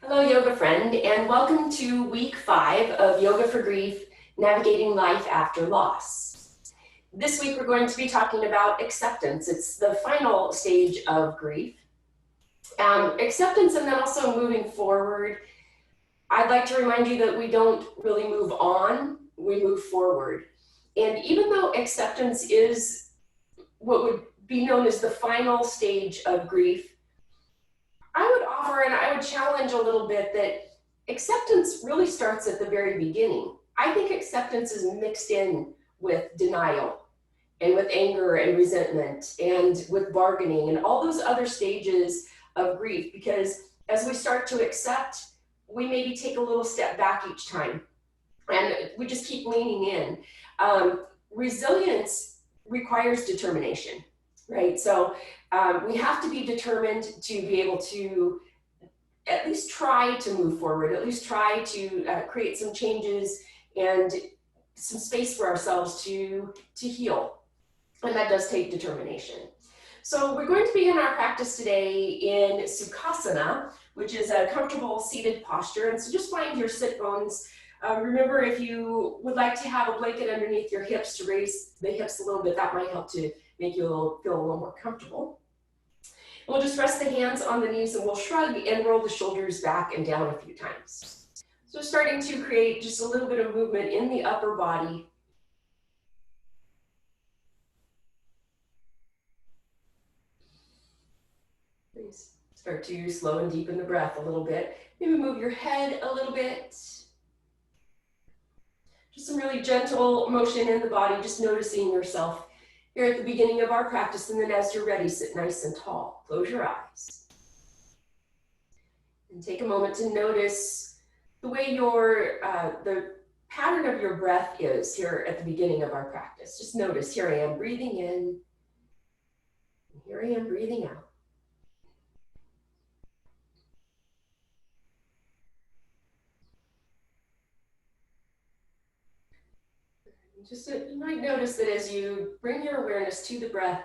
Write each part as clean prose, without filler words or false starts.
Hello, yoga friend, and welcome to week 5 of Yoga for Grief, Navigating Life After Loss. This week we're going to be talking about acceptance. It's the final stage of grief. Acceptance and then also moving forward. I'd like to remind you that we don't really move on, we move forward. And even though acceptance is what would be known as the final stage of grief, I would offer and I would challenge a little bit that acceptance really starts at the very beginning. I think acceptance is mixed in with denial and with anger and resentment and with bargaining and all those other stages of grief, because as we start to accept, we maybe take a little step back each time and we just keep leaning in. Resilience requires determination, right? So we have to be determined to be able to at least try to move forward, at least try to create some changes and some space for ourselves to heal. And that does take determination. So we're going to begin our practice today in Sukhasana, which is a comfortable seated posture. And so just find your sit bones. Remember, if you would like to have a blanket underneath your hips to raise the hips a little bit, that might help to make you feel a little more comfortable. We'll just rest the hands on the knees and we'll shrug and roll the shoulders back and down a few times. So starting to create just a little bit of movement in the upper body. Please start to slow and deepen the breath a little bit. Maybe move your head a little bit. Just some really gentle motion in the body, just noticing yourself here at the beginning of our practice, and then as you're ready, sit nice and tall. Close your eyes. And take a moment to notice the way the pattern of your breath is here at the beginning of our practice. Just notice, here I am breathing in, and here I am breathing out. Just you might notice that as you bring your awareness to the breath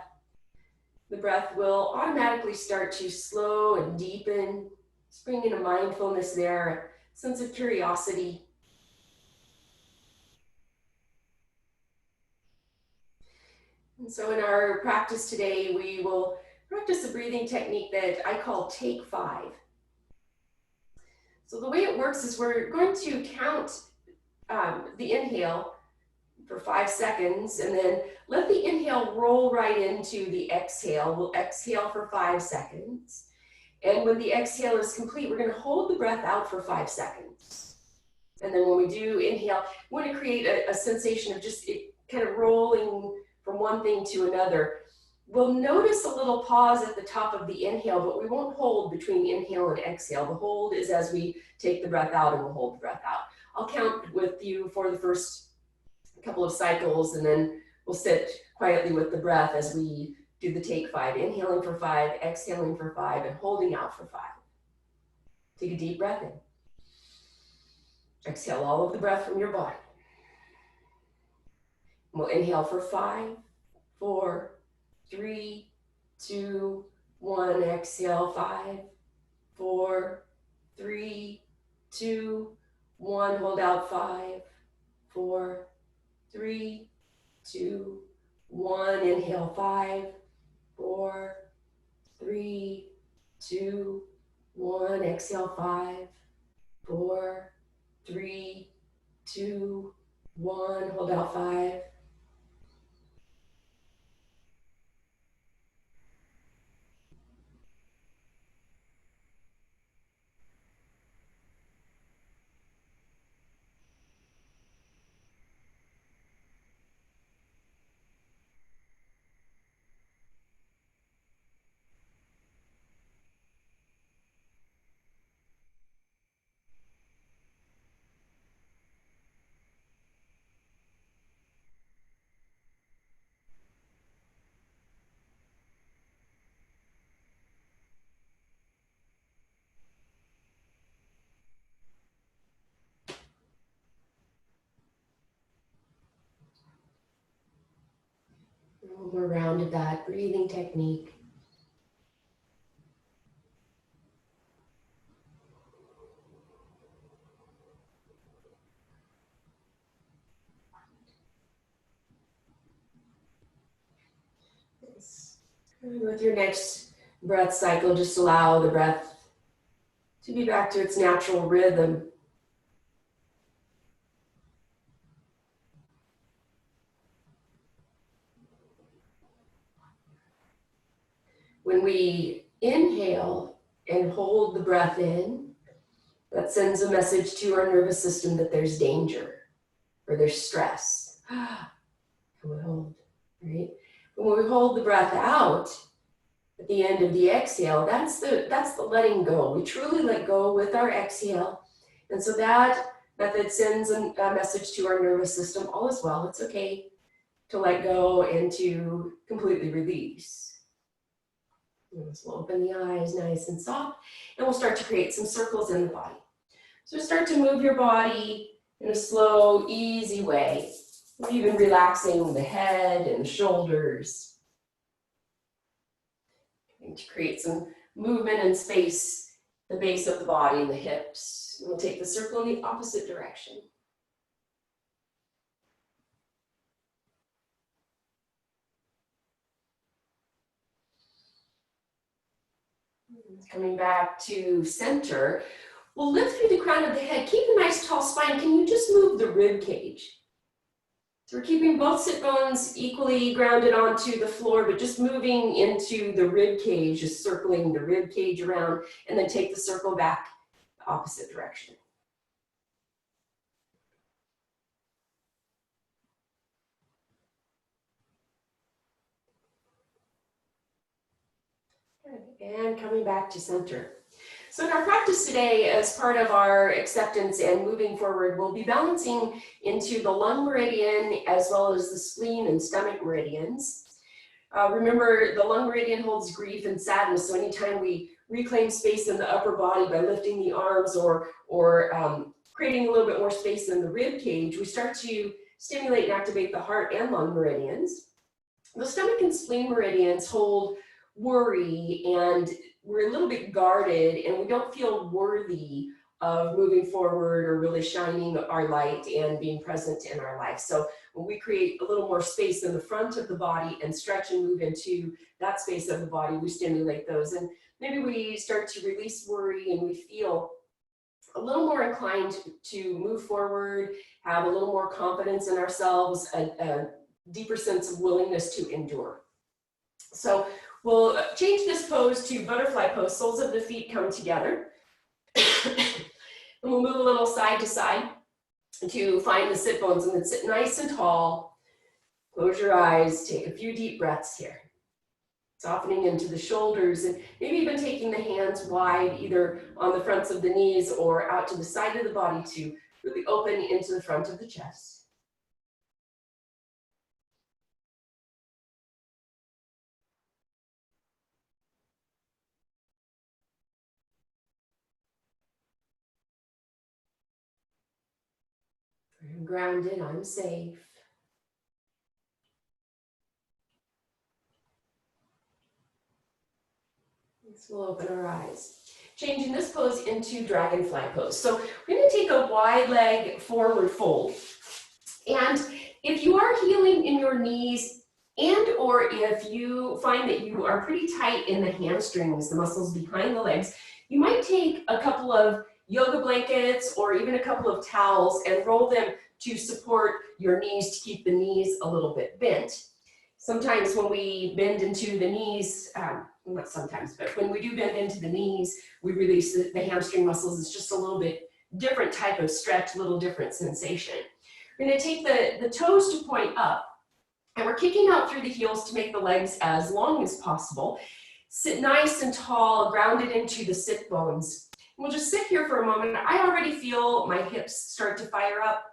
will automatically start to slow and deepen. Just bringing a mindfulness there, a sense of curiosity. And so in our practice today, we will practice a breathing technique that I call Take 5. So the way it works is we're going to count the inhale for 5 seconds, and then let the inhale roll right into the exhale. We'll exhale for 5 seconds. And when the exhale is complete, we're going to hold the breath out for 5 seconds. And then when we do inhale, we want to create a sensation of just it kind of rolling from one thing to another. We'll notice a little pause at the top of the inhale, but we won't hold between inhale and exhale. The hold is as we take the breath out, and we'll hold the breath out. I'll count with you for the first couple of cycles, and then we'll sit quietly with the breath as we do the Take 5, inhaling for 5, exhaling for 5, and holding out for 5. Take a deep breath in. Exhale all of the breath from your body. We'll inhale for 5, 4, 3, 2, 1. Exhale 5, 4, 3, 2, 1. Hold out 5, 4, 3, 2, 1. Inhale 5, 4, 3, 2, 1. Exhale 5, 4, 3, 2, 1. Hold out 5. One more round of that breathing technique. And with your next breath cycle, just allow the breath to be back to its natural rhythm. When we inhale and hold the breath in, that sends a message to our nervous system that there's danger or there's stress. And we hold, right? And when we hold the breath out at the end of the exhale, that's the letting go. We truly let go with our exhale. And so that method sends a message to our nervous system, all is well, it's okay to let go and to completely release. So we'll open the eyes nice and soft, and we'll start to create some circles in the body. So start to move your body in a slow, easy way, even relaxing the head and the shoulders. And to create some movement and space, the base of the body and the hips. And we'll take the circle in the opposite direction. Coming back to center, we'll lift through the crown of the head. Keep a nice tall spine. Can you just move the rib cage? So we're keeping both sit bones equally grounded onto the floor, but just moving into the rib cage, just circling the rib cage around, and then take the circle back the opposite direction. And coming back to center. So in our practice today, as part of our acceptance and moving forward, we'll be balancing into the lung meridian as well as the spleen and stomach meridians. Remember, the lung meridian holds grief and sadness, so anytime we reclaim space in the upper body by lifting the arms or creating a little bit more space in the rib cage, we start to stimulate and activate the heart and lung meridians. The stomach and spleen meridians hold worry, and we're a little bit guarded and we don't feel worthy of moving forward or really shining our light and being present in our life. So when we create a little more space in the front of the body and stretch and move into that space of the body, we stimulate those. And maybe we start to release worry and we feel a little more inclined to move forward, have a little more confidence in ourselves, a deeper sense of willingness to endure. So we'll change this pose to butterfly pose. Soles of the feet come together. And we'll move a little side to side to find the sit bones, and then sit nice and tall. Close your eyes, take a few deep breaths here. Softening into the shoulders, and maybe even taking the hands wide, either on the fronts of the knees or out to the side of the body to really open into the front of the chest. I'm grounded, I'm safe. So we'll open our eyes. Changing this pose into dragonfly pose. So we're going to take a wide leg forward fold. And if you are healing in your knees, and or if you find that you are pretty tight in the hamstrings, the muscles behind the legs, you might take a couple of yoga blankets or even a couple of towels and roll them to support your knees, to keep the knees a little bit bent. Sometimes when we bend into the knees, not sometimes, but when we do bend into the knees, we release the hamstring muscles. It's just a little bit different type of stretch, a little different sensation. We're going to take the toes to point up, and we're kicking out through the heels to make the legs as long as possible. Sit nice and tall, grounded into the sit bones. We'll just sit here for a moment. I already feel my hips start to fire up,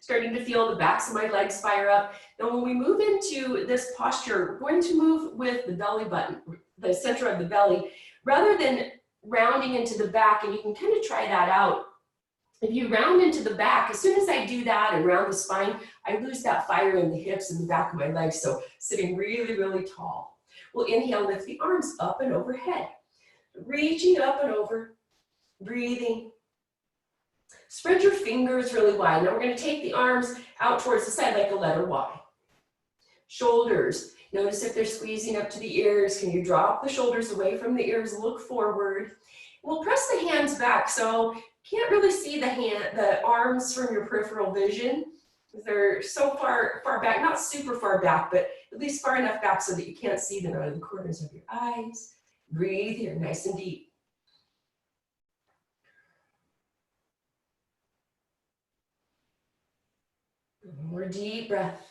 starting to feel the backs of my legs fire up. Now when we move into this posture, we're going to move with the belly button, the center of the belly, rather than rounding into the back, and you can kind of try that out. If you round into the back, as soon as I do that and round the spine, I lose that fire in the hips and the back of my legs, so sitting really, really tall. We'll inhale, lift the arms up and overhead, reaching up and over, breathing. Spread your fingers really wide. Now we're going to take the arms out towards the side like a letter Y. Shoulders Notice if they're squeezing up to the ears. Can you drop the shoulders away from the ears, look forward. We'll press the hands back, so you can't really see the arms from your peripheral vision. They're so far back, not super far back, but at least far enough back so that you can't see them out of the corners of your eyes. Breathe here, nice and deep. One more deep breath.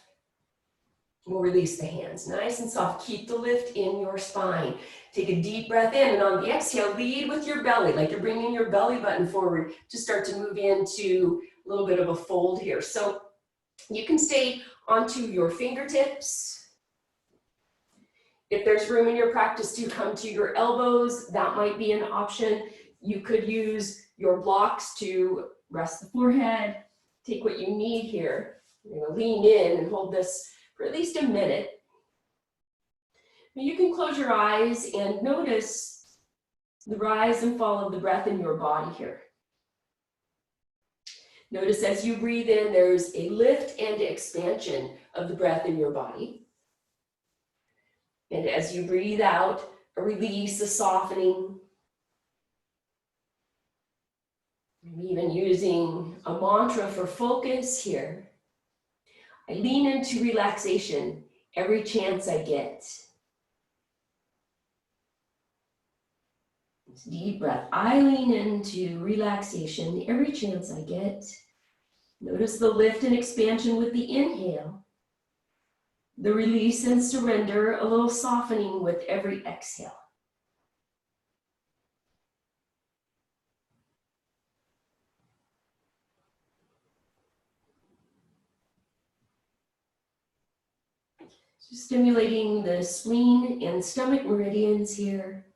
We'll release the hands, nice and soft. Keep the lift in your spine. Take a deep breath in, and on the exhale, lead with your belly, like you're bringing your belly button forward to start to move into a little bit of a fold here. So you can stay onto your fingertips. If there's room in your practice to come to your elbows, that might be an option. You could use your blocks to rest the forehead. Take what you need here. You're gonna lean in and hold this for at least a minute. You can close your eyes and notice the rise and fall of the breath in your body here. Notice as you breathe in, there's a lift and expansion of the breath in your body. And as you breathe out, a release, a softening. Maybe even using a mantra for focus here. I lean into relaxation every chance I get. Deep breath. I lean into relaxation every chance I get. Notice the lift and expansion with the inhale. The release and surrender, a little softening with every exhale. So stimulating the spleen and stomach meridians here.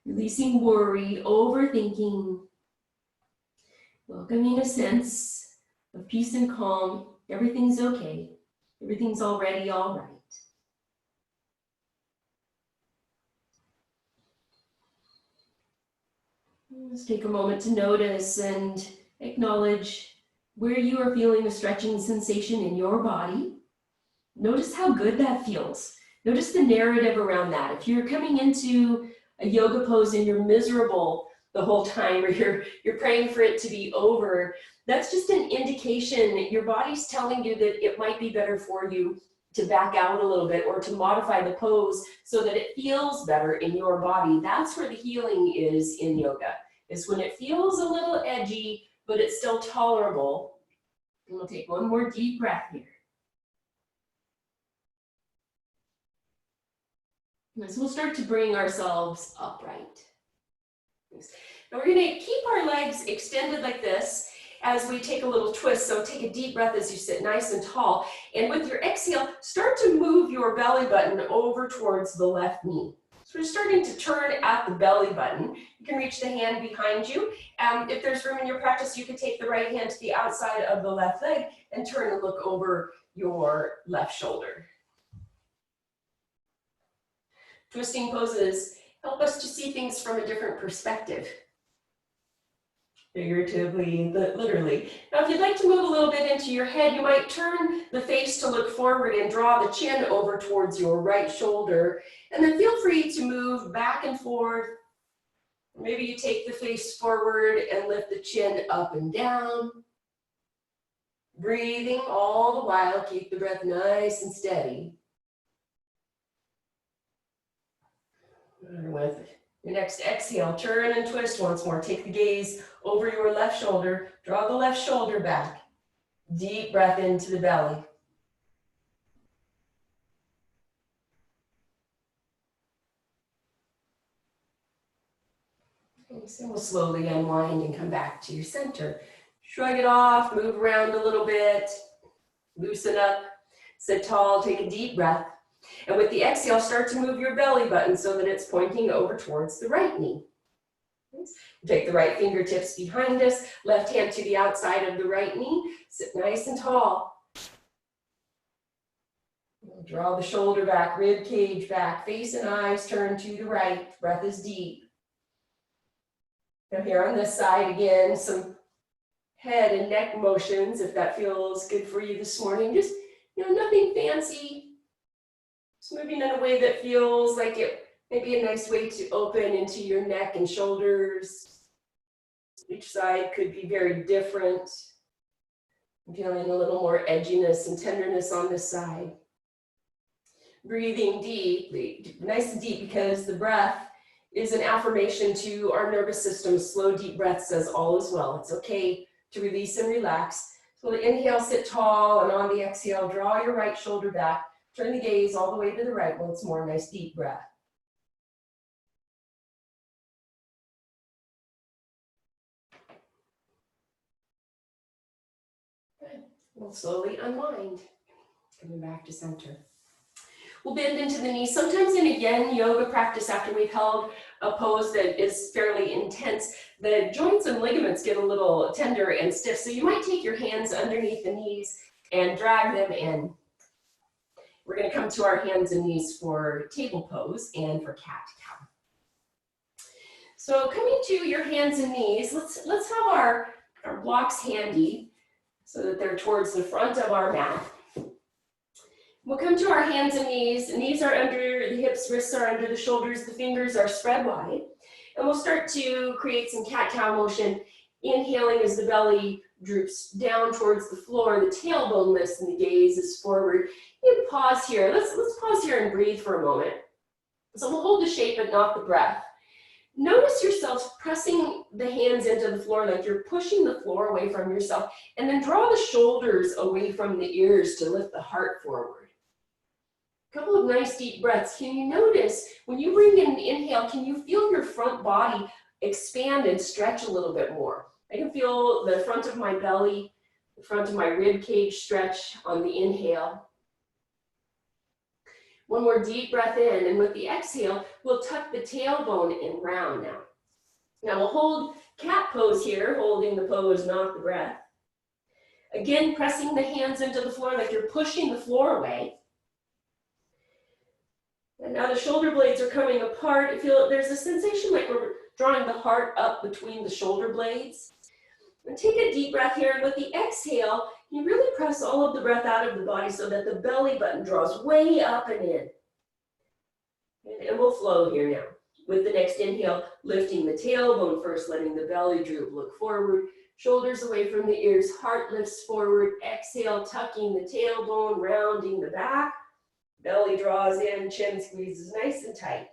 Releasing worry, overthinking. Welcoming a sense of peace and calm. Everything's okay. Everything's already all right. Let's take a moment to notice and acknowledge where you are feeling a stretching sensation in your body. Notice how good that feels. Notice the narrative around that. If you're coming into a yoga pose and you're miserable the whole time, or you're praying for it to be over, that's just an indication that your body's telling you that it might be better for you to back out a little bit or to modify the pose so that it feels better in your body. That's where the healing is in yoga, is when it feels a little edgy, but it's still tolerable. And we'll take one more deep breath here. So we'll start to bring ourselves upright. Now we're going to keep our legs extended like this as we take a little twist. So take a deep breath as you sit nice and tall. And with your exhale, start to move your belly button over towards the left knee. So we're starting to turn at the belly button. You can reach the hand behind you. If there's room in your practice, you can take the right hand to the outside of the left leg and turn and look over your left shoulder. Twisting poses help us to see things from a different perspective. Figuratively, literally. Now, if you'd like to move a little bit into your head, you might turn the face to look forward and draw the chin over towards your right shoulder. And then feel free to move back and forth. Maybe you take the face forward and lift the chin up and down. Breathing all the while, keep the breath nice and steady. With your next exhale, turn and twist once more. Take the gaze over your left shoulder. Draw the left shoulder back. Deep breath into the belly. So we'll slowly unwind and come back to your center. Shrug it off, move around a little bit, loosen up, sit tall, take a deep breath. And with the exhale, start to move your belly button so that it's pointing over towards the right knee. Take the right fingertips behind us, left hand to the outside of the right knee. Sit nice and tall. Draw the shoulder back, rib cage back, face and eyes turn to the right. Breath is deep. Now here on this side again, some head and neck motions if that feels good for you this morning. Just, nothing fancy. Just moving in a way that feels like it may be a nice way to open into your neck and shoulders. Each side could be very different. I'm feeling a little more edginess and tenderness on this side. Breathing deeply, nice and deep, because the breath is an affirmation to our nervous system. Slow, deep breath says all is well. It's okay to release and relax. So the inhale, sit tall, and on the exhale, draw your right shoulder back. Turn the gaze all the way to the right once more. Nice deep breath. Good. We'll slowly unwind. Coming back to center. We'll bend into the knees. Sometimes in a yin yoga practice, after we've held a pose that is fairly intense, the joints and ligaments get a little tender and stiff. So you might take your hands underneath the knees and drag them in. We're going to come to our hands and knees for table pose and for cat-cow. So coming to your hands and knees, let's have our blocks handy so that they're towards the front of our mat. We'll come to our hands and knees. The knees are under the hips, wrists are under the shoulders, the fingers are spread wide. And we'll start to create some cat-cow motion, inhaling as the belly droops down towards the floor, the tailbone lifts and the gaze is forward. You can pause here. Let's pause here and breathe for a moment. So we'll hold the shape but not the breath. Notice yourself pressing the hands into the floor like you're pushing the floor away from yourself, and then draw the shoulders away from the ears to lift the heart forward. A couple of nice deep breaths. Can you notice when you bring in an inhale, can you feel your front body expand and stretch a little bit more? I can feel the front of my belly, the front of my rib cage stretch on the inhale. One more deep breath in, and with the exhale, we'll tuck the tailbone in round now. Now we'll hold cat pose here, holding the pose, not the breath. Again, pressing the hands into the floor like you're pushing the floor away. And now the shoulder blades are coming apart. There's a sensation like we're drawing the heart up between the shoulder blades. And take a deep breath here, and with the exhale, you really press all of the breath out of the body so that the belly button draws way up and in. And we'll flow here now. With the next inhale, lifting the tailbone first, letting the belly droop, look forward, shoulders away from the ears, heart lifts forward, exhale, tucking the tailbone, rounding the back, belly draws in, chin squeezes nice and tight.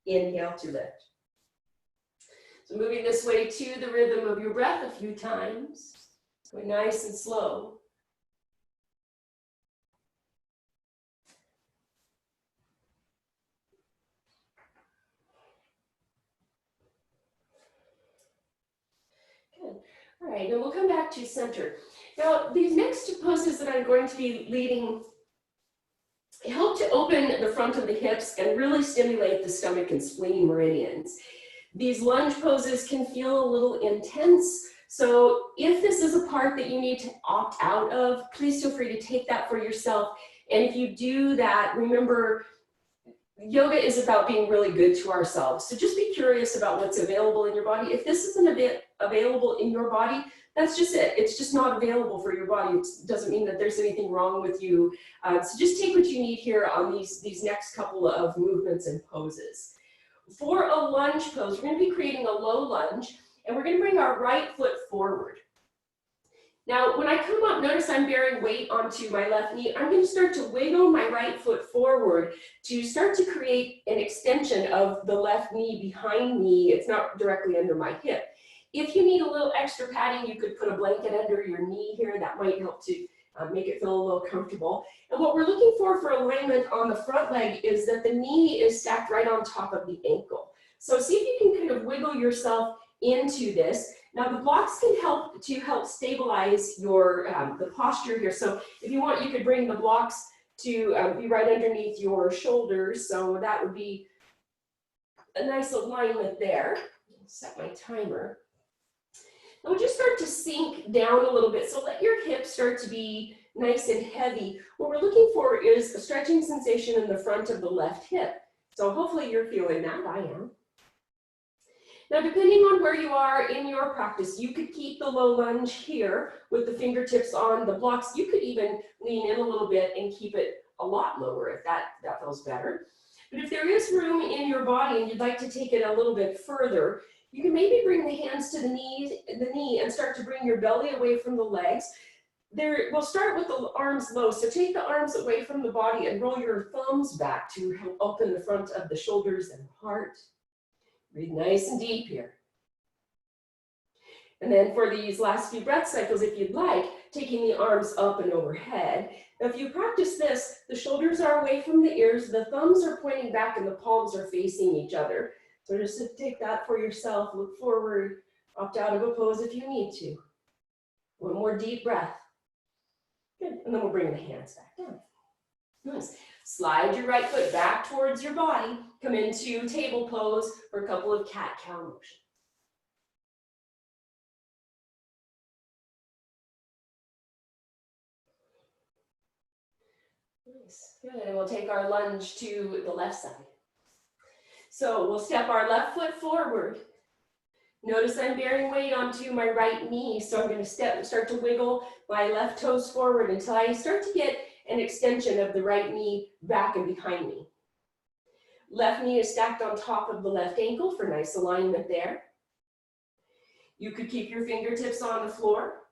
Inhale to lift. So moving this way to the rhythm of your breath a few times. Going nice and slow. Good. All right, and we'll come back to center. Now, these next two poses that I'm going to be leading help to open the front of the hips and really stimulate the stomach and spleen meridians. These lunge poses can feel a little intense, so if this is a part that you need to opt out of, please feel free to take that for yourself. And if you do that, remember, yoga is about being really good to ourselves. So just be curious about what's available in your body. If this isn't a bit available in your body, that's just it. It's just not available for your body. It doesn't mean that there's anything wrong with you. So just take what you need here on these next couple of movements and poses. For a lunge pose, we're going to be creating a low lunge, and we're going to bring our right foot forward. Now, when I come up, notice I'm bearing weight onto my left knee. I'm going to start to wiggle my right foot forward to start to create an extension of the left knee behind me. It's not directly under my hip. If you need a little extra padding, you could put a blanket under your knee here. That might help to make it feel a little comfortable. And what we're looking for alignment on the front leg is that the knee is stacked right on top of the ankle. So see if you can kind of wiggle yourself into this. Now the blocks can help stabilize your the posture here. So if you want, you could bring the blocks to be right underneath your shoulders. So that would be a nice alignment there. I'll set my timer. And we'll just start to sink down a little bit. So let your hips start to be nice and heavy. What we're looking for is a stretching sensation in the front of the left hip. So hopefully you're feeling that. I am. Now, depending on where you are in your practice, you could keep the low lunge here with the fingertips on the blocks. You could even lean in a little bit and keep it a lot lower if that feels better. But if there is room in your body and you'd like to take it a little bit further, you can maybe bring the hands to the knee and start to bring your belly away from the legs. We'll start with the arms low. So take the arms away from the body and roll your thumbs back to help open the front of the shoulders and heart. Breathe nice and deep here. And then for these last few breath cycles, if you'd like, taking the arms up and overhead. Now, if you practice this, the shoulders are away from the ears, the thumbs are pointing back and the palms are facing each other. So just take that for yourself, look forward, opt out of a pose if you need to. One more deep breath. Good, and then we'll bring the hands back down. Nice. Slide your right foot back towards your body, come into table pose for a couple of cat-cow motions. Nice, good, and we'll take our lunge to the left side. So we'll step our left foot forward. Notice I'm bearing weight onto my right knee, so I'm going to start to wiggle my left toes forward until I start to get an extension of the right knee back and behind me. Left knee is stacked on top of the left ankle for nice alignment there. You could keep your fingertips on the floor.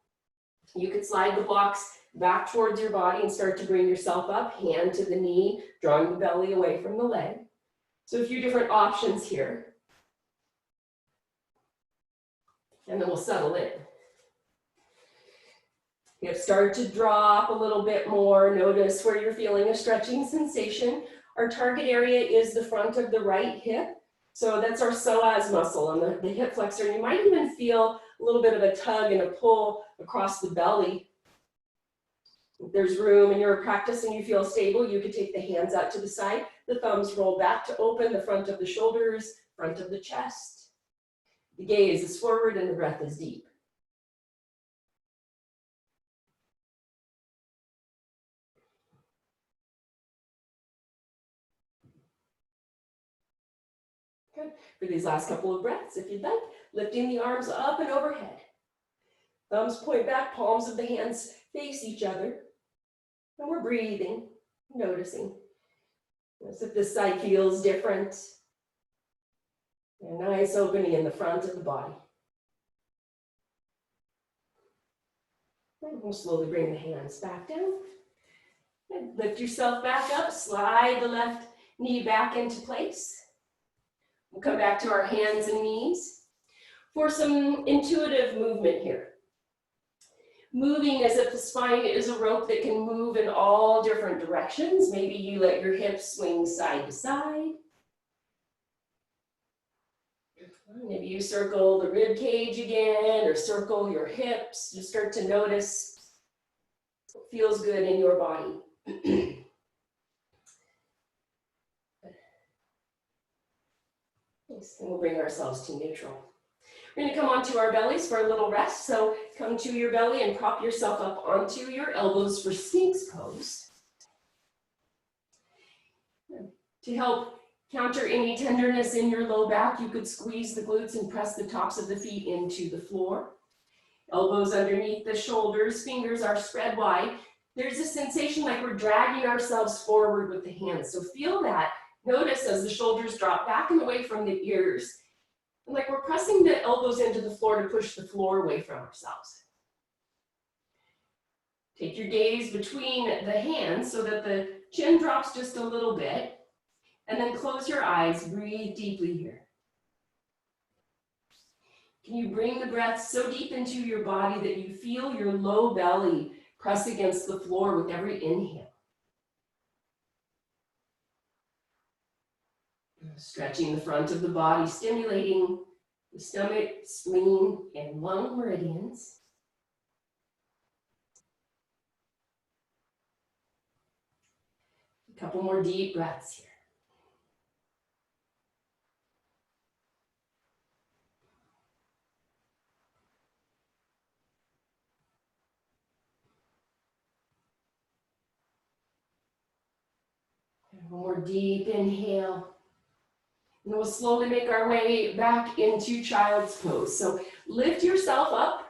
You could slide the blocks back towards your body and start to bring yourself up, hand to the knee, drawing the belly away from the leg. So a few different options here. And then we'll settle in. Hips start to drop a little bit more. Notice where you're feeling a stretching sensation. Our target area is the front of the right hip. So that's our psoas muscle and the hip flexor. You might even feel a little bit of a tug and a pull across the belly. If there's room in your practice and you feel stable, you could take the hands out to the side. The thumbs roll back to open the front of the shoulders, front of the chest. The gaze is forward and the breath is deep. Good. For these last couple of breaths, if you'd like, lifting the arms up and overhead. Thumbs point back, palms of the hands face each other. And we're breathing, noticing. As if this side feels different. A nice opening in the front of the body. And we'll slowly bring the hands back down. And lift yourself back up, slide the left knee back into place. We'll come back to our hands and knees for some intuitive movement here. Moving as if the spine is a rope that can move in all different directions. Maybe you let your hips swing side to side. Maybe you circle the rib cage again or circle your hips. Just start to notice what feels good in your body. Nice. And we'll bring ourselves to neutral. We're going to come onto our bellies for a little rest. So come to your belly and prop yourself up onto your elbows for Sphinx pose. To help counter any tenderness in your low back, you could squeeze the glutes and press the tops of the feet into the floor. Elbows underneath the shoulders, fingers are spread wide. There's a sensation like we're dragging ourselves forward with the hands. So feel that. Notice as the shoulders drop back and away from the ears. And like we're pressing the elbows into the floor to push the floor away from ourselves. Take your gaze between the hands so that the chin drops just a little bit. And then close your eyes, breathe deeply here. Can you bring the breath so deep into your body that you feel your low belly press against the floor with every inhale? Stretching the front of the body, stimulating the stomach, spleen, and lung meridians. A couple more deep breaths here. And one more deep inhale. And we'll slowly make our way back into child's pose. So lift yourself up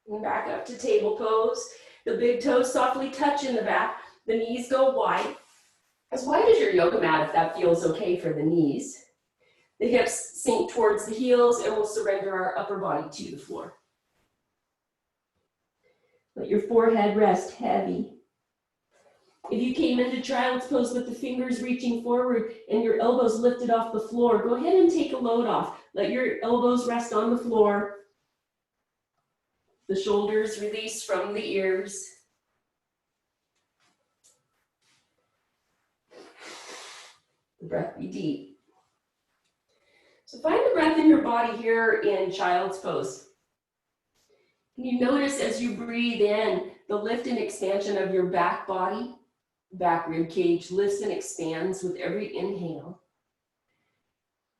and back up to table pose. The big toes softly touch in the back. The knees go wide. as wide as your yoga mat if that feels okay for the knees. The hips sink towards the heels and we'll surrender our upper body to the floor. Let your forehead rest heavy. If you came into child's pose with the fingers reaching forward and your elbows lifted off the floor, go ahead and take a load off. Let your elbows rest on the floor. The shoulders release from the ears. The breath be deep. So find the breath in your body here in child's pose. Can you notice as you breathe in the lift and expansion of your back body? Back rib cage lifts and expands with every inhale.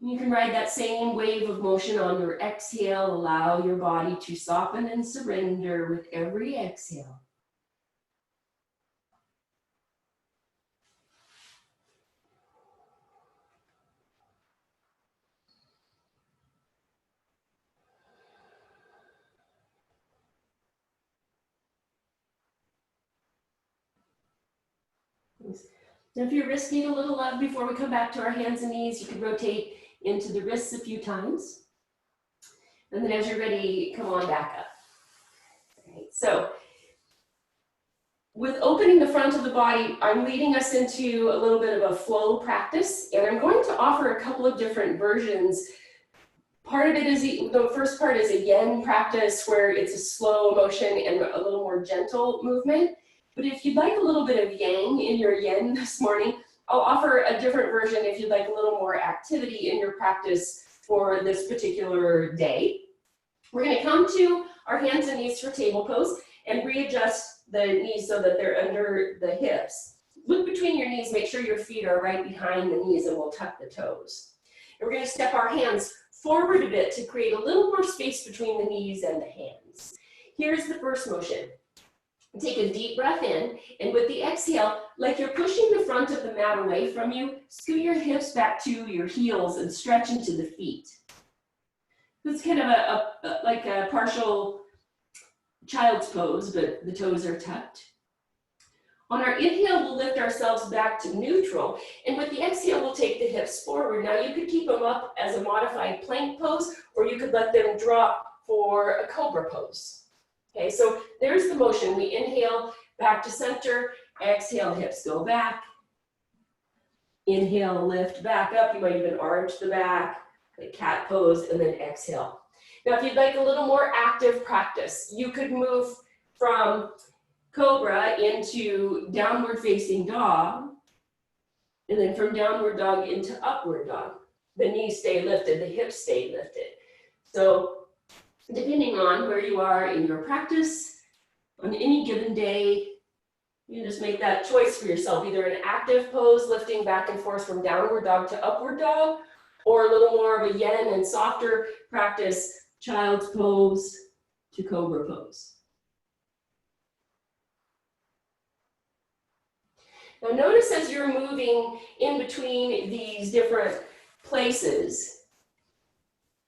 You can ride that same wave of motion on your exhale. Allow your body to soften and surrender with every exhale. Now, if your wrists need a little love before we come back to our hands and knees, you can rotate into the wrists a few times. And then as you're ready, come on back up. All right, so with opening the front of the body, I'm leading us into a little bit of a flow practice, and I'm going to offer a couple of different versions. Part of it is, the first part is a yen practice where it's a slow motion and a little more gentle movement. But if you'd like a little bit of yang in your yen this morning, I'll offer a different version if you'd like a little more activity in your practice for this particular day. We're going to come to our hands and knees for table pose and readjust the knees so that they're under the hips. Look between your knees, make sure your feet are right behind the knees, and we'll tuck the toes. And we're going to step our hands forward a bit to create a little more space between the knees and the hands. Here's the first motion. Take a deep breath in, and with the exhale, like you're pushing the front of the mat away from you, scoot your hips back to your heels and stretch into the feet. This is kind of like a partial child's pose, but the toes are tucked. On our inhale, we'll lift ourselves back to neutral, and with the exhale, we'll take the hips forward. Now you could keep them up as a modified plank pose, or you could let them drop for a cobra pose. Okay, so there's the motion. We inhale back to center, exhale, hips go back. Inhale, lift back up. You might even arch the back, like cat pose, and then exhale. Now, if you'd like a little more active practice, you could move from cobra into downward facing dog, and then from downward dog into upward dog. The knees stay lifted, the hips stay lifted. So depending on where you are in your practice, on any given day, you just make that choice for yourself, either an active pose, lifting back and forth from downward dog to upward dog, or a little more of a yen and softer practice, child's pose to cobra pose. Now notice as you're moving in between these different places,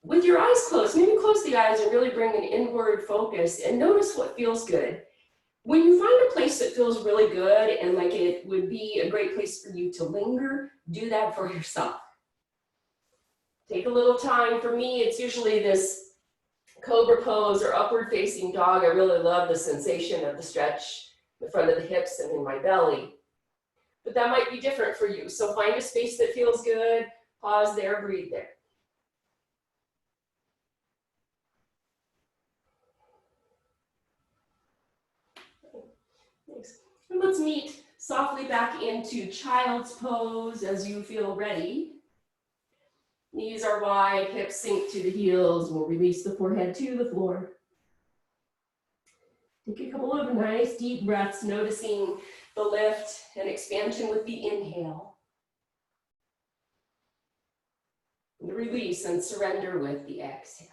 with your eyes closed, maybe close the eyes and really bring an inward focus and notice what feels good. When you find a place that feels really good and like it would be a great place for you to linger, do that for yourself. Take a little time. For me, it's usually this cobra pose or upward facing dog. I really love the sensation of the stretch in the front of the hips and in my belly. But that might be different for you. So find a space that feels good, pause there, breathe there. And let's meet softly back into child's pose as you feel ready. Knees are wide, hips sink to the heels. We'll release the forehead to the floor. Take a couple of nice deep breaths, noticing the lift and expansion with the inhale. And release and surrender with the exhale.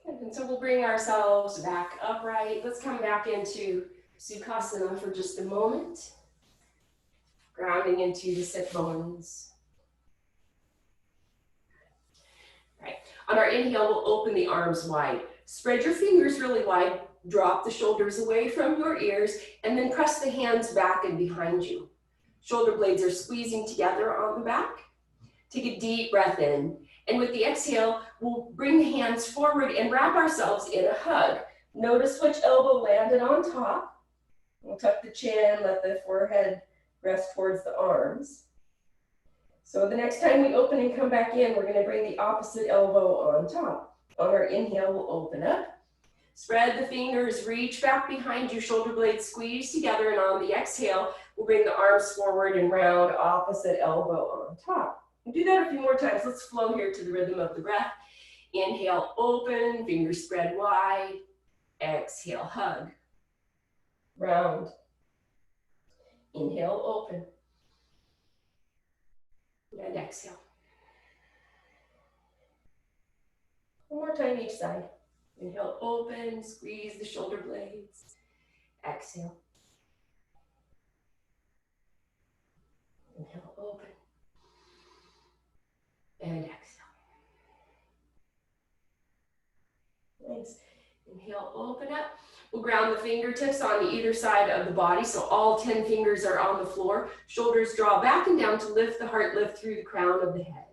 And so we'll bring ourselves back upright. Let's come back into Sukhasana for just a moment. Grounding into the sit bones. Right. On our inhale, we'll open the arms wide. Spread your fingers really wide, drop the shoulders away from your ears, and then press the hands back and behind you. Shoulder blades are squeezing together on the back. Take a deep breath in, and with the exhale, we'll bring the hands forward and wrap ourselves in a hug. Notice which elbow landed on top. We'll tuck the chin, let the forehead rest towards the arms. So the next time we open and come back in, we're going to bring the opposite elbow on top. On our inhale, we'll open up. Spread the fingers, reach back behind you, shoulder blades squeeze together, and on the exhale, we'll bring the arms forward and round opposite elbow on top. We'll do that a few more times. Let's flow here to the rhythm of the breath. Inhale, open, fingers spread wide. Exhale, hug. Round. Inhale, open. And exhale. One more time each side. Inhale, open, squeeze the shoulder blades. Exhale. Inhale, open. And exhale. Nice. Inhale, open up. We'll ground the fingertips on either side of the body, so all 10 fingers are on the floor. Shoulders draw back and down to lift the heart, lift through the crown of the head.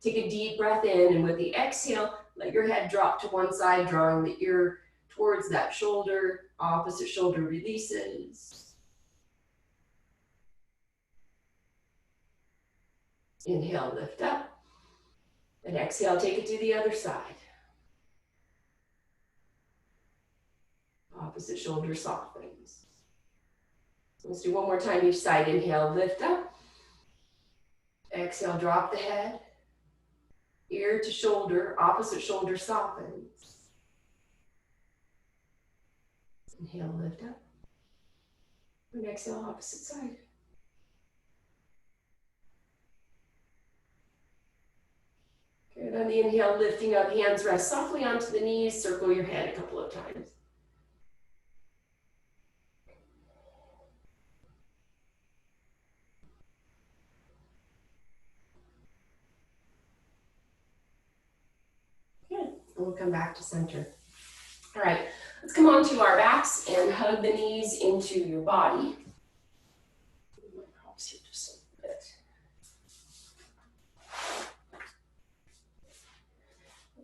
Take a deep breath in, and with the exhale, let your head drop to one side, drawing the ear towards that shoulder. Opposite shoulder releases. Inhale, lift up. And exhale, take it to the other side. Opposite shoulder softens. Let's do one more time each side. Inhale, lift up. Exhale, drop the head. Ear to shoulder, opposite shoulder softens. Inhale, lift up. And exhale, opposite side. Good. On the inhale, lifting up, hands rest softly onto the knees. Circle your head a couple of times. We'll come back to center. All right, let's come onto our backs and hug the knees into your body. Just a bit.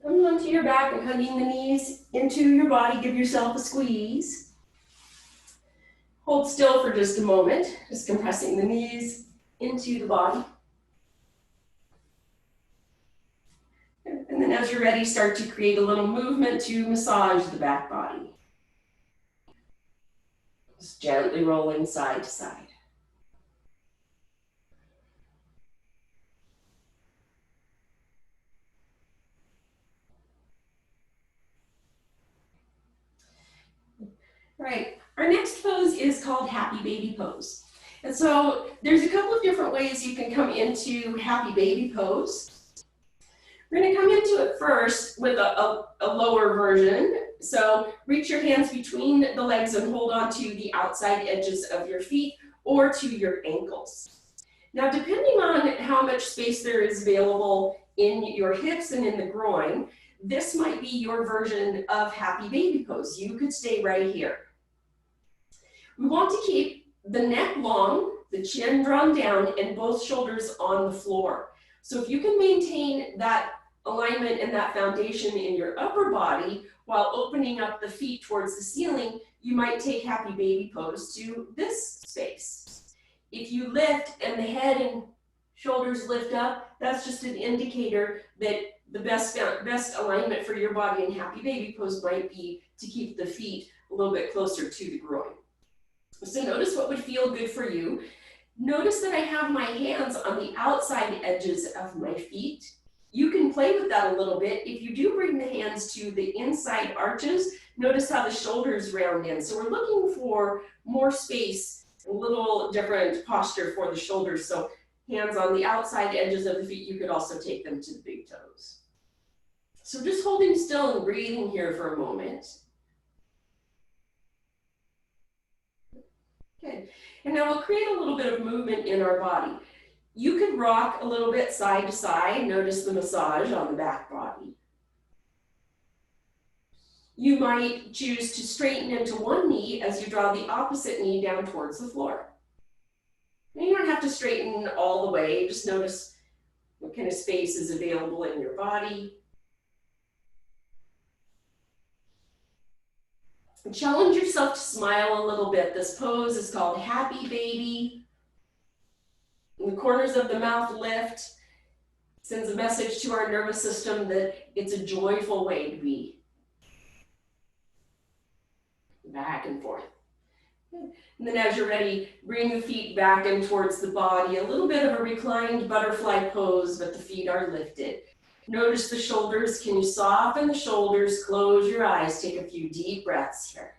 Coming onto your back and hugging the knees into your body, give yourself a squeeze. Hold still for just a moment, just compressing the knees into the body. And then as you're ready, start to create a little movement to massage the back body. Just gently rolling side to side. All right, our next pose is called Happy Baby Pose. And so there's a couple of different ways you can come into Happy Baby Pose. We're going to come into it first with a lower version. So reach your hands between the legs and hold on to the outside edges of your feet or to your ankles. Now, depending on how much space there is available in your hips and in the groin, this might be your version of Happy Baby Pose. You could stay right here. We want to keep the neck long, the chin drawn down, and both shoulders on the floor. So if you can maintain that alignment and that foundation in your upper body while opening up the feet towards the ceiling, you might take Happy Baby Pose to this space. If you lift and the head and shoulders lift up, that's just an indicator that the best alignment for your body in Happy Baby Pose might be to keep the feet a little bit closer to the groin. So notice what would feel good for you. Notice that I have my hands on the outside edges of my feet. You can play with that a little bit. If you do bring the hands to the inside arches, notice how the shoulders round in. So we're looking for more space, a little different posture for the shoulders. So hands on the outside edges of the feet, you could also take them to the big toes. So just holding still and breathing here for a moment. Good. And now we'll create a little bit of movement in our body. You could rock a little bit side to side. Notice the massage on the back body. You might choose to straighten into one knee as you draw the opposite knee down towards the floor. And you don't have to straighten all the way, just notice what kind of space is available in your body. And challenge yourself to smile a little bit. This pose is called Happy Baby. And the corners of the mouth lift, sends a message to our nervous system that it's a joyful way to be. Back and forth. And then as you're ready, bring the feet back in towards the body, a little bit of a reclined butterfly pose, but the feet are lifted. Notice the shoulders. Can you soften the shoulders? Close your eyes. Take a few deep breaths here.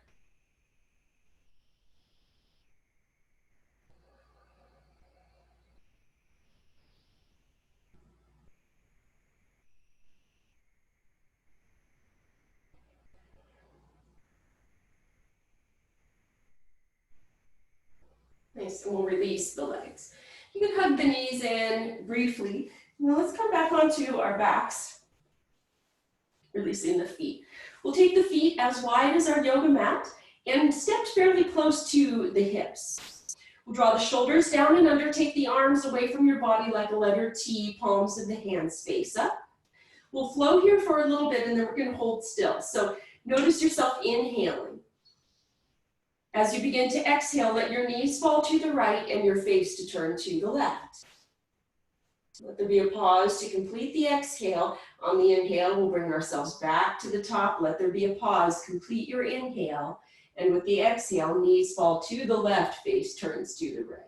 Nice, and we'll release the legs. You can hug the knees in briefly. Now let's come back onto our backs, releasing the feet. We'll take the feet as wide as our yoga mat and stepped fairly close to the hips. We'll draw the shoulders down and under, take the arms away from your body like a letter T, palms of the hands face up. We'll flow here for a little bit and then we're going to hold still. So notice yourself inhaling. As you begin to exhale, let your knees fall to the right and your face to turn to the left. Let there be a pause to complete the exhale. On the inhale, we'll bring ourselves back to the top. Let there be a pause. Complete your inhale. And with the exhale, knees fall to the left, face turns to the right.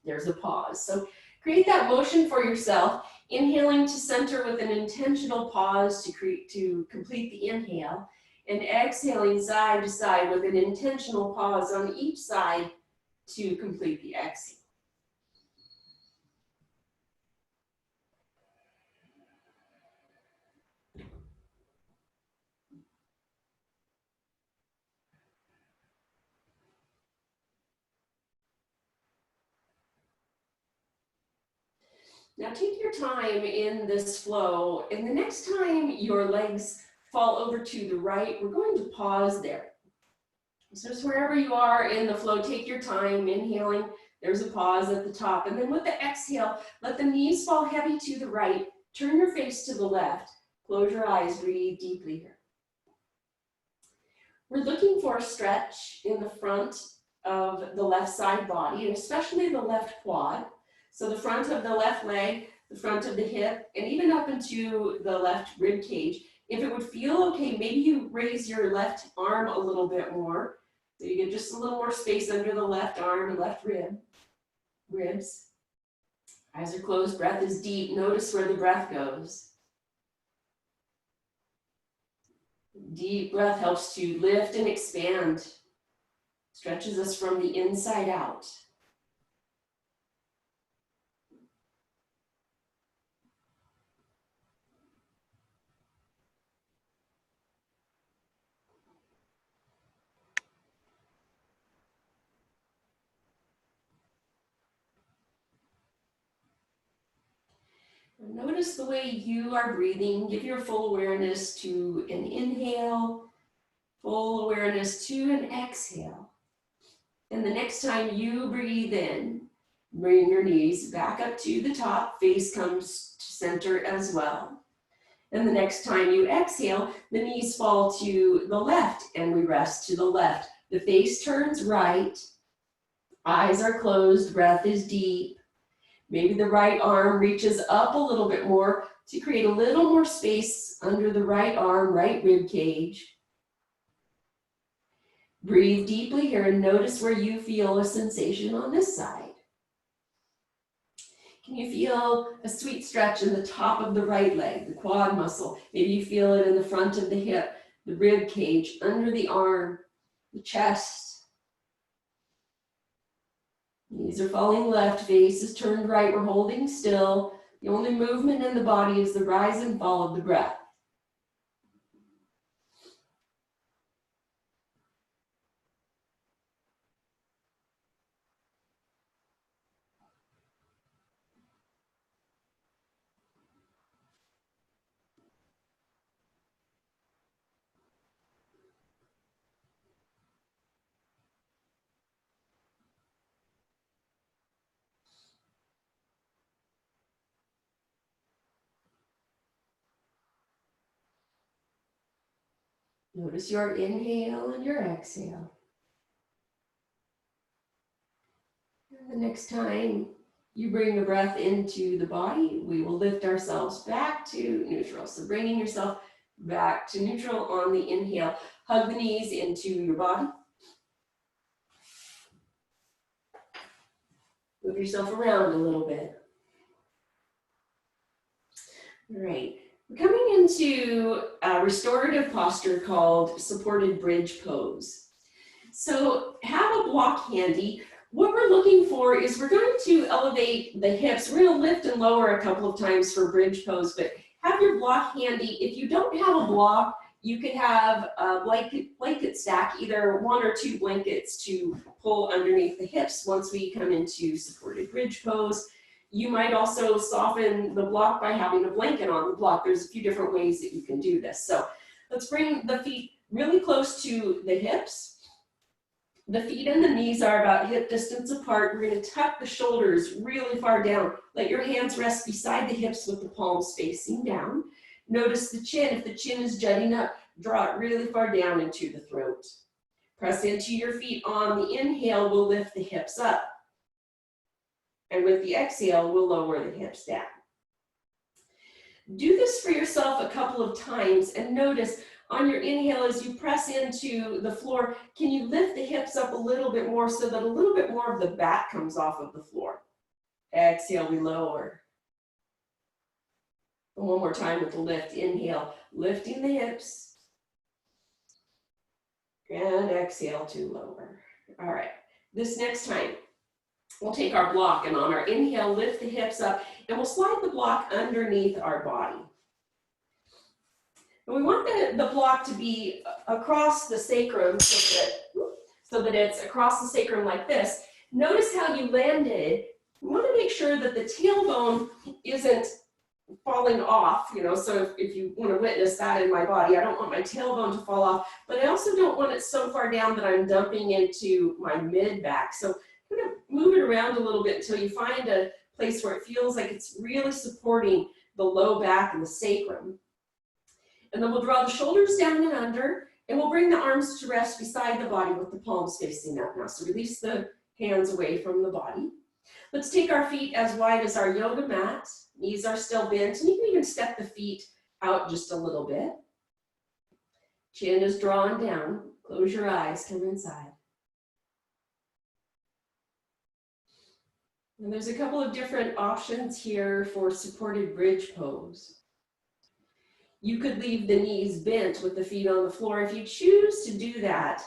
There's a pause. So create that motion for yourself. Inhaling to center with an intentional pause to complete the inhale. And exhaling side to side with an intentional pause on each side to complete the exhale. Now take your time in this flow, and the next time your legs fall over to the right, we're going to pause there. So just wherever you are in the flow, take your time inhaling. There's a pause at the top. And then with the exhale, let the knees fall heavy to the right. Turn your face to the left. Close your eyes, breathe deeply here. We're looking for a stretch in the front of the left side body, and especially the left quad. So the front of the left leg, the front of the hip, and even up into the left rib cage. If it would feel okay, maybe you raise your left arm a little bit more. So you get just a little more space under the left arm and left ribs. Eyes are closed, breath is deep. Notice where the breath goes. Deep breath helps to lift and expand, stretches us from the inside out. Notice the way you are breathing. Give your full awareness to an inhale, full awareness to an exhale. And the next time you breathe in, bring your knees back up to the top, face comes to center as well. And the next time you exhale, the knees fall to the left and we rest to the left. The face turns right, eyes are closed, breath is deep. Maybe the right arm reaches up a little bit more to create a little more space under the right arm, right rib cage. Breathe deeply here and notice where you feel a sensation on this side. Can you feel a sweet stretch in the top of the right leg, the quad muscle? Maybe you feel it in the front of the hip, the rib cage, under the arm, the chest. Knees are falling left, face is turned right. We're holding still. The only movement in the body is the rise and fall of the breath. Notice your inhale and your exhale. And the next time you bring the breath into the body, we will lift ourselves back to neutral. So bringing yourself back to neutral on the inhale. Hug the knees into your body. Move yourself around a little bit. All right. We're coming into a restorative posture called supported bridge pose. So have a block handy. What we're looking for is we're going to elevate the hips. We're going to lift and lower a couple of times for bridge pose, but have your block handy. If you don't have a block, you could have a blanket stack, either 1 or 2 blankets to pull underneath the hips once we come into supported bridge pose. You might also soften the block by having a blanket on the block. There's a few different ways that you can do this. So let's bring the feet really close to the hips. The feet and the knees are about hip distance apart. We're going to tuck the shoulders really far down. Let your hands rest beside the hips with the palms facing down. Notice the chin. If the chin is jutting up, draw it really far down into the throat. Press into your feet. On the inhale, we'll lift the hips up. And with the exhale, we'll lower the hips down. Do this for yourself a couple of times and notice on your inhale as you press into the floor, can you lift the hips up a little bit more so that a little bit more of the back comes off of the floor? Exhale, we lower. And one more time with the lift. Inhale, lifting the hips. And exhale to lower. All right, this next time, we'll take our block and on our inhale, lift the hips up and we'll slide the block underneath our body. And we want the block to be across the sacrum so that it's across the sacrum like this. Notice how you landed. We want to make sure that the tailbone isn't falling off, so if you want to witness that in my body, I don't want my tailbone to fall off, but I also don't want it so far down that I'm dumping into my mid back. So I'm going to move it around a little bit until you find a place where it feels like it's really supporting the low back and the sacrum. And then we'll draw the shoulders down and under, and we'll bring the arms to rest beside the body with the palms facing up now. So release the hands away from the body. Let's take our feet as wide as our yoga mat. Knees are still bent, and you can even step the feet out just a little bit. Chin is drawn down. Close your eyes, come inside. And there's a couple of different options here for supported bridge pose. You could leave the knees bent with the feet on the floor. If you choose to do that,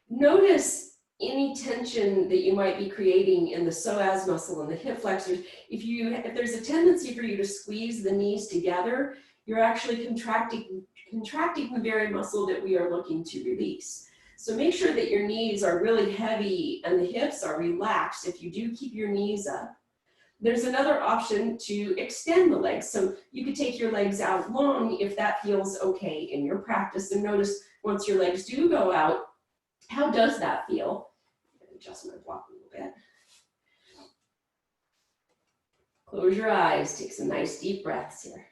notice any tension that you might be creating in the psoas muscle and the hip flexors. If there's a tendency for you to squeeze the knees together, you're actually contracting the very muscle that we are looking to release. So make sure that your knees are really heavy and the hips are relaxed if you do keep your knees up. There's another option to extend the legs. So you could take your legs out long if that feels okay in your practice. And notice once your legs do go out, how does that feel? Adjust my block a little bit. Close your eyes, take some nice deep breaths here.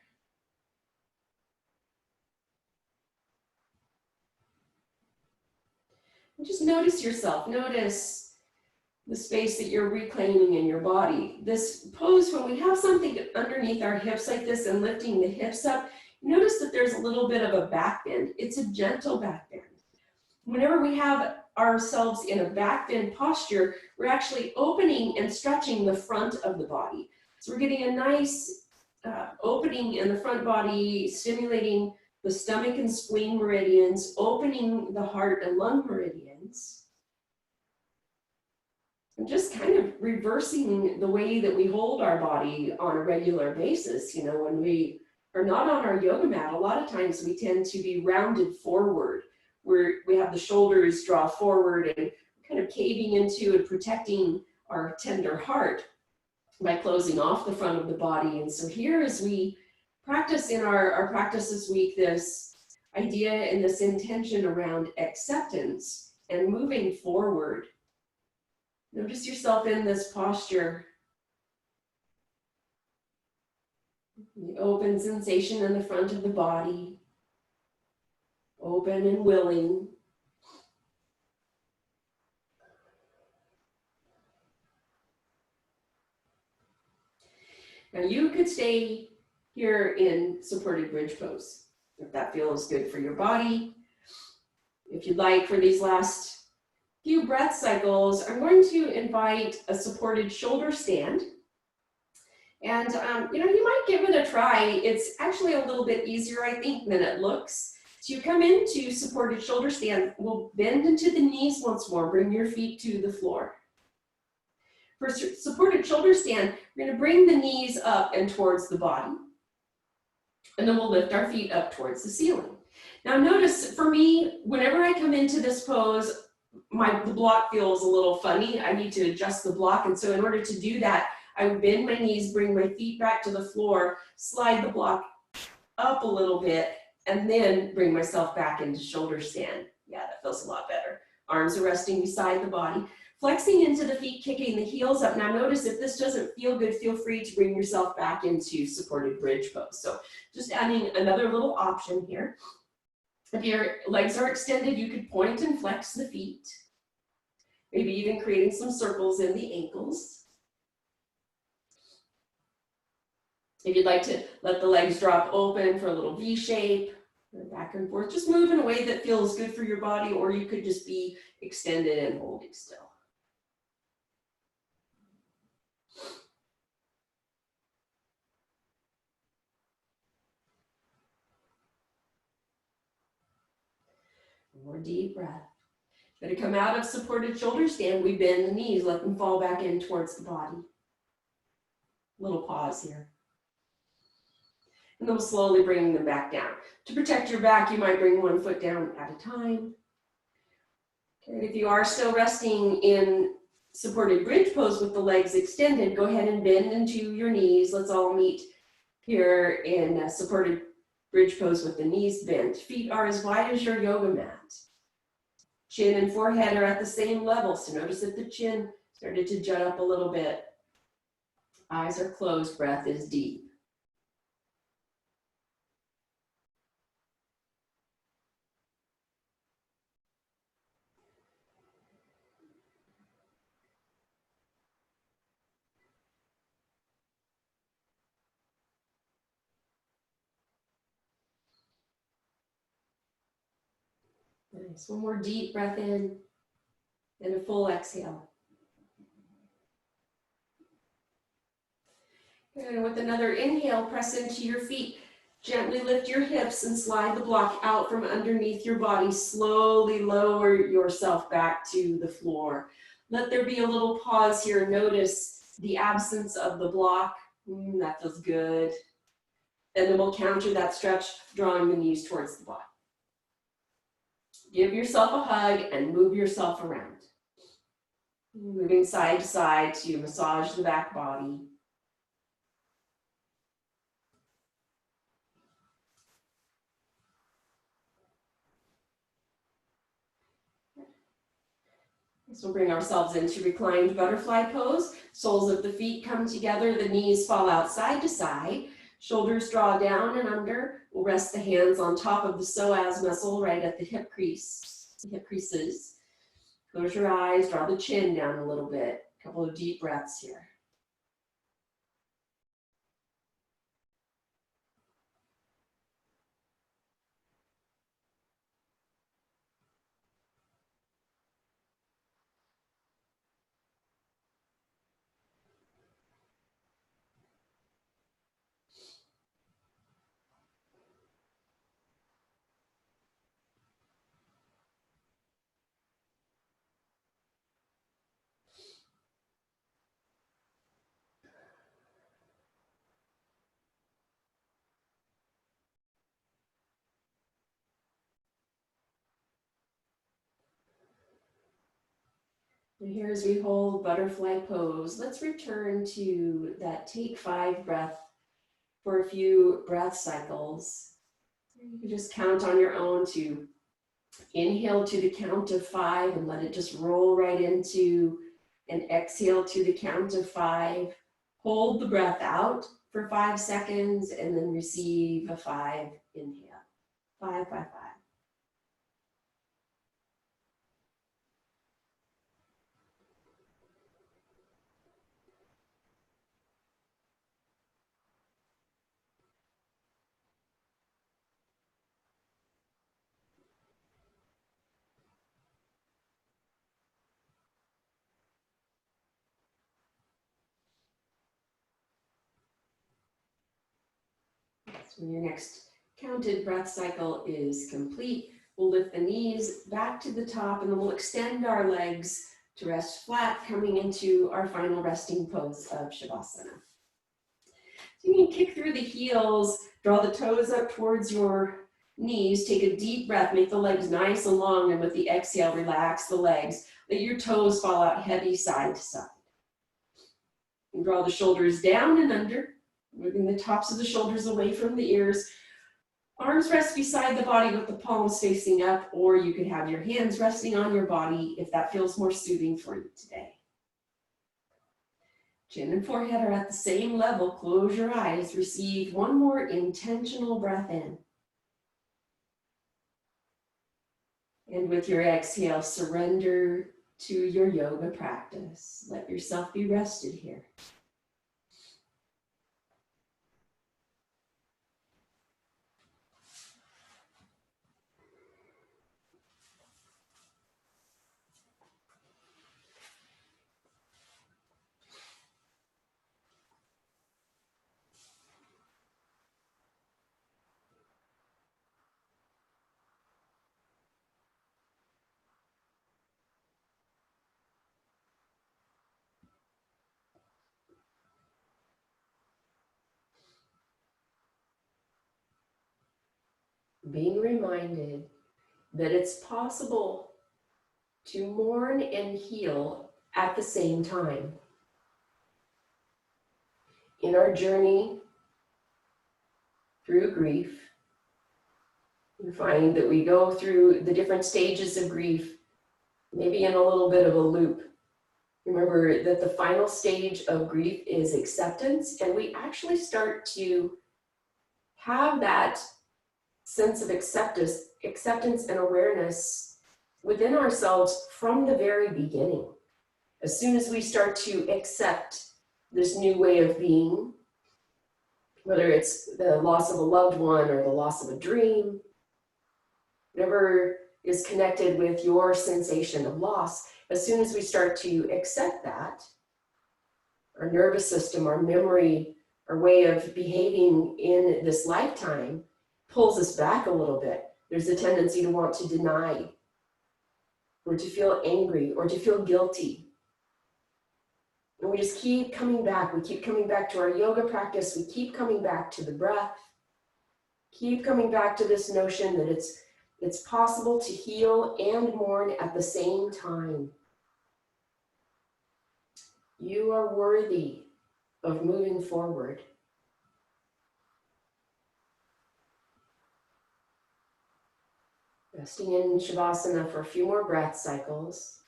And just notice yourself, notice the space that you're reclaiming in your body. This pose, when we have something underneath our hips like this and lifting the hips up, notice that there's a little bit of a back bend. It's a gentle back bend. Whenever we have ourselves in a back bend posture, we're actually opening and stretching the front of the body. So we're getting a nice opening in the front body, stimulating the stomach and spleen meridians, opening the heart and lung meridians. And just kind of reversing the way that we hold our body on a regular basis. When we are not on our yoga mat, a lot of times we tend to be rounded forward, where we have the shoulders draw forward and kind of caving into and protecting our tender heart by closing off the front of the body. And so here, as we practice in our practice this week, this idea and this intention around acceptance and moving forward. Notice yourself in this posture. The open sensation in the front of the body. open and willing. Now you could stay here in supported bridge pose if that feels good for your body. If you'd like, for these last few breath cycles, I'm going to invite a supported shoulder stand. And you might give it a try. It's actually a little bit easier, I think, than it looks. So you come into supported shoulder stand. We'll bend into the knees once more. Bring your feet to the floor. For supported shoulder stand, we're going to bring the knees up and towards the body. And then we'll lift our feet up towards the ceiling. Now notice, for me, whenever I come into this pose, the block feels a little funny. I need to adjust the block. And so in order to do that, I would bend my knees, bring my feet back to the floor, slide the block up a little bit, and then bring myself back into shoulder stand. Yeah, that feels a lot better. Arms are resting beside the body. Flexing into the feet, kicking the heels up. Now notice if this doesn't feel good, feel free to bring yourself back into supported bridge pose. So just adding another little option here. If your legs are extended, you could point and flex the feet. Maybe even creating some circles in the ankles. If you'd like to let the legs drop open for a little V shape, back and forth, just move in a way that feels good for your body, or you could just be extended and holding still. More deep breath. Going to come out of supported shoulder stand. We bend the knees, let them fall back in towards the body. Little pause here. And then we'll slowly bring them back down. To protect your back, you might bring one foot down at a time. Okay, if you are still resting in supported bridge pose with the legs extended, go ahead and bend into your knees. Let's all meet here in supported bridge pose with the knees bent. Feet are as wide as your yoga mat. Chin and forehead are at the same level, so notice that the chin started to jut up a little bit. Eyes are closed, breath is deep. Nice, one more deep breath in and a full exhale. And with another inhale, press into your feet. Gently lift your hips and slide the block out from underneath your body. Slowly lower yourself back to the floor. Let there be a little pause here. Notice the absence of the block. That feels good. And then we'll counter that stretch, drawing the knees towards the body. Give yourself a hug and move yourself around. Moving side to side to massage the back body. So we'll bring ourselves into reclined butterfly pose. Soles of the feet come together, the knees fall out side to side. Shoulders draw down and under. We'll rest the hands on top of the psoas muscle right at the hip creases. Close your eyes, draw the chin down a little bit. A couple of deep breaths here. And here as we hold butterfly pose, let's return to that take 5 breath for a few breath cycles. You can just count on your own to inhale to the count of 5 and let it just roll right into and exhale to the count of 5. Hold the breath out for 5 seconds and then receive a 5 inhale. 5, 5, 5. So when your next counted breath cycle is complete, we'll lift the knees back to the top and then we'll extend our legs to rest flat, coming into our final resting pose of Shavasana. So you can kick through the heels, draw the toes up towards your knees, take a deep breath, make the legs nice and long, and with the exhale, relax the legs. Let your toes fall out heavy side to side. And draw the shoulders down and under, moving the tops of the shoulders away from the ears. Arms rest beside the body with the palms facing up, or you could have your hands resting on your body if that feels more soothing for you today. Chin and forehead are at the same level. Close your eyes. Receive one more intentional breath in. And with your exhale, surrender to your yoga practice. Let yourself be rested here. Being reminded that it's possible to mourn and heal at the same time. In our journey through grief, we find that we go through the different stages of grief, maybe in a little bit of a loop. Remember that the final stage of grief is acceptance, and we actually start to have that sense of acceptance and awareness within ourselves from the very beginning. As soon as we start to accept this new way of being, whether it's the loss of a loved one or the loss of a dream, whatever is connected with your sensation of loss, as soon as we start to accept that, our nervous system, our memory, our way of behaving in this lifetime pulls us back a little bit. There's a tendency to want to deny, or to feel angry, or to feel guilty. And we just keep coming back. We keep coming back to our yoga practice. We keep coming back to the breath. Keep coming back to this notion that it's possible to heal and mourn at the same time. You are worthy of moving forward. Resting in Shavasana for a few more breath cycles.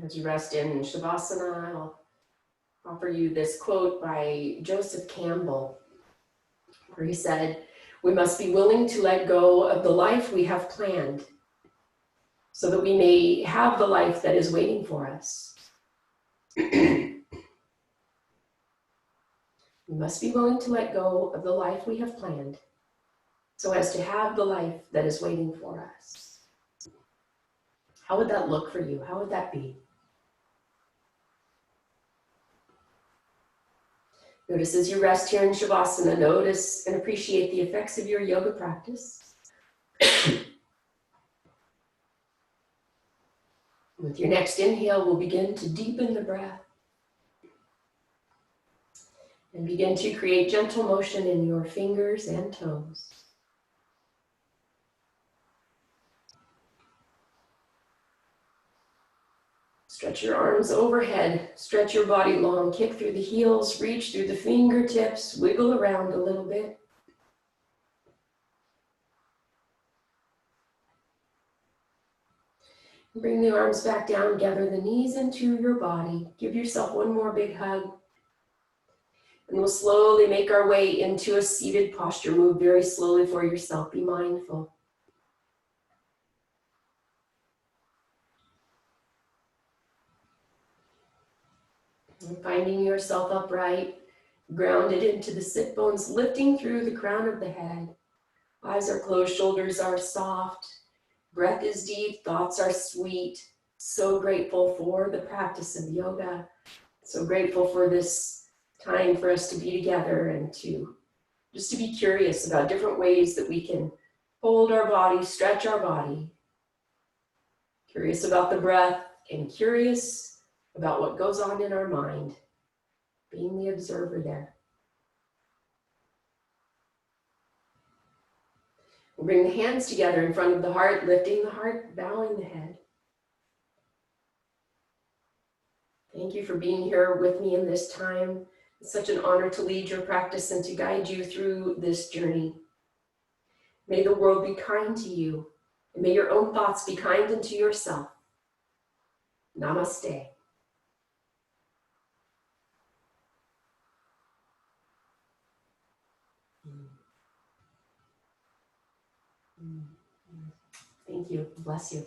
As you rest in Shavasana, I'll offer you this quote by Joseph Campbell, where he said, "We must be willing to let go of the life we have planned so that we may have the life that is waiting for us." We must be willing to let go of the life we have planned so as to have the life that is waiting for us. How would that look for you? How would that be? Notice as you rest here in Shavasana, notice and appreciate the effects of your yoga practice. With your next inhale, we'll begin to deepen the breath and begin to create gentle motion in your fingers and toes. Stretch your arms overhead, stretch your body long, kick through the heels, reach through the fingertips, wiggle around a little bit. Bring the arms back down, gather the knees into your body. Give yourself one more big hug. And we'll slowly make our way into a seated posture. Move very slowly for yourself, be mindful. And finding yourself upright, grounded into the sit bones, lifting through the crown of the head. Eyes are closed, shoulders are soft, breath is deep, thoughts are sweet. So grateful for the practice of yoga. So grateful for this time for us to be together and to just to be curious about different ways that we can hold our body, stretch our body. Curious about the breath and curious about what goes on in our mind. Being the observer there. We'll bring the hands together in front of the heart, lifting the heart, bowing the head. Thank you for being here with me in this time. It's such an honor to lead your practice and to guide you through this journey. May the world be kind to you, and may your own thoughts be kind unto yourself. Namaste. Thank you. Bless you.